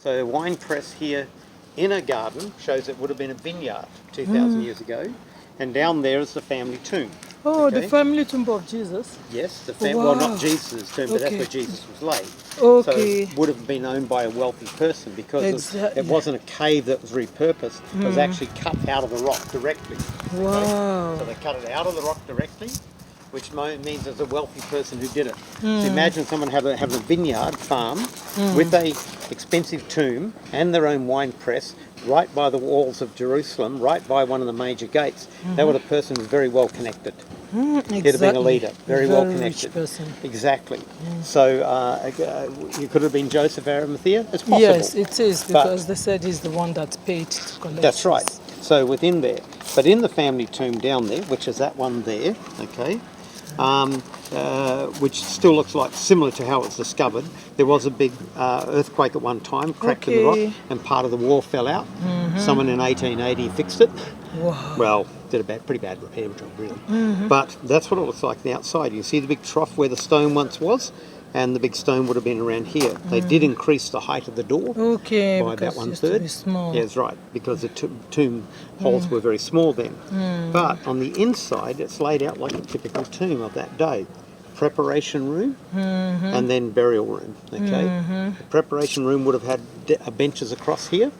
So a wine press here in a garden shows it would have been a vineyard 2,000 years ago. And down there is the family tomb. Oh, Okay? the family tomb of Jesus. Yes, well, not Wow. Jesus' tomb, but that's Okay. where Jesus was laid. Okay. So it would have been owned by a wealthy person because Exactly. it wasn't a cave that was repurposed. It was actually cut out of the rock directly. Wow. So they cut it out of the rock directly, which means there's a wealthy person who did it. So imagine someone having a vineyard farm with a expensive tomb and their own wine press right by the walls of Jerusalem, right by one of the major gates. That was a person who was very well connected. Exactly. He'd have been a leader, very well connected. Rich person. Exactly. So you could have been Joseph Arimathea. It's possible. Yes, it is, because they said he's the one that paid to collect. That's right. So within there, but in the family tomb down there, which is that one there, okay, which still looks like similar to how it's discovered. There was a big earthquake at one time, cracked in the rock, and part of the wall fell out. Someone in 1880 fixed it. Wow. Well, did a pretty bad repair job, really. But that's what it looks like on the outside. You see the big trough where the stone once was, and the big stone would have been around here. They did increase the height of the door by about 1/3. Small. Yeah, that's right, because the tomb holes were very small then. But on the inside, it's laid out like a typical tomb of that day. Preparation room and then burial room. Okay, the preparation room would have had benches across here.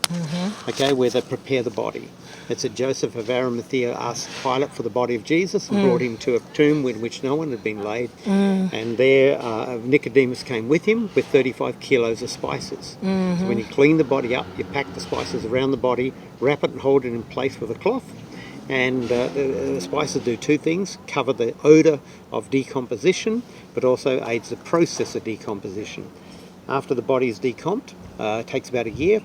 Okay, where they prepare the body. It said Joseph of Arimathea asked Pilate for the body of Jesus and brought him to a tomb in which no one had been laid. And there Nicodemus came with him with 35 kilos of spices. So when you clean the body up, you pack the spices around the body, wrap it and hold it in place with a cloth. And the spices do two things: cover the odour of decomposition, but also aids the process of decomposition. After the body is decomped, it takes about a year.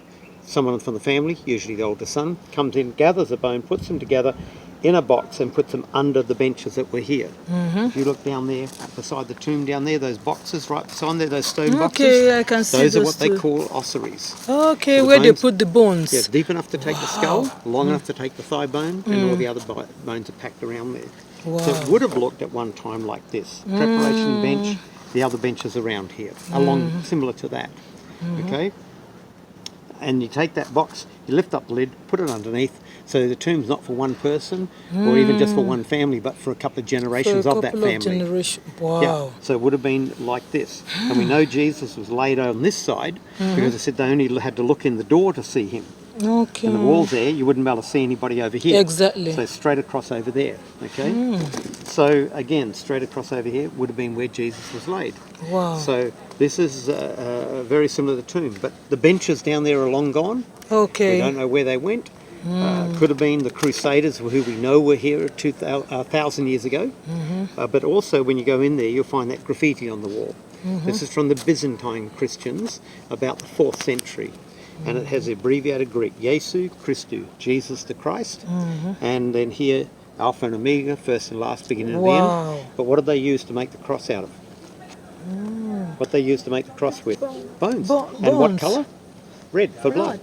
Someone from the family, usually the older son, comes in, gathers the bone, puts them together in a box and puts them under the benches that were here. If you look down there, beside the tomb down there, those boxes right beside there, those stone boxes, Okay, I can see those are what they two. call ossuaries. Okay, So the where they bones- put the bones. Yeah, deep enough to take the skull, long enough to take the thigh bone, and all the other bones are packed around there. So it would have looked at one time like this. Preparation bench, the other benches around here, along similar to that. Okay? And you take that box, you lift up the lid, put it underneath, so the tomb's not for one person or even just for one family, but for a couple of generations of that family. Wow. Yeah, so it would have been like this. And we know Jesus was laid on this side because it said they only had to look in the door to see him. Okay. And the walls there, you wouldn't be able to see anybody over here. Exactly. So straight across over there, okay? So again, straight across over here would have been where Jesus was laid. Wow. So this is very similar to the tomb, but the benches down there are long gone. Okay. We don't know where they went. Could have been the Crusaders, who we know were here 1,000 years ago. But also when you go in there, you'll find that graffiti on the wall. This is from the Byzantine Christians about the 4th century. And it has the abbreviated Greek, Jesu Christou, Jesus the Christ. And then here, Alpha and Omega, first and last, beginning and the end. But what did they use to make the cross out of? What they used to make the cross with? Bones. And what colour? Red, for blood.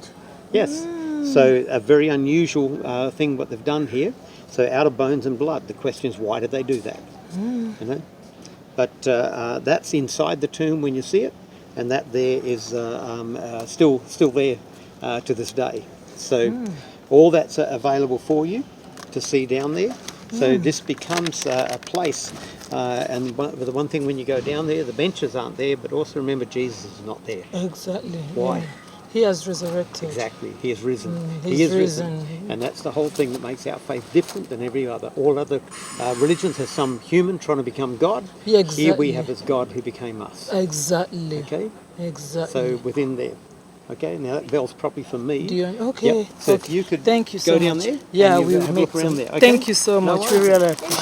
Yes. So a very unusual thing what they've done here. So out of bones and blood. The question is, why did they do that? You know? But that's inside the tomb when you see it. And that there is still there to this day. So all that's available for you to see down there. So this becomes a place. And the one thing when you go down there, the benches aren't there, but also remember Jesus is not there. Exactly. Why? Yeah. He has resurrected. Exactly. He is risen. He's He is risen. And that's the whole thing that makes our faith different than every other. All other religions have some human trying to become God. Yeah, exactly. Here we have as God who became us. Exactly. Okay? Exactly. So within there. Okay, now that bell's properly for me. Okay. Yep. So okay. if you could Thank you so go down much. there, Yeah, and you we'll have a make look around some. there. Okay? Thank you so No much. We worries. really appreciate it.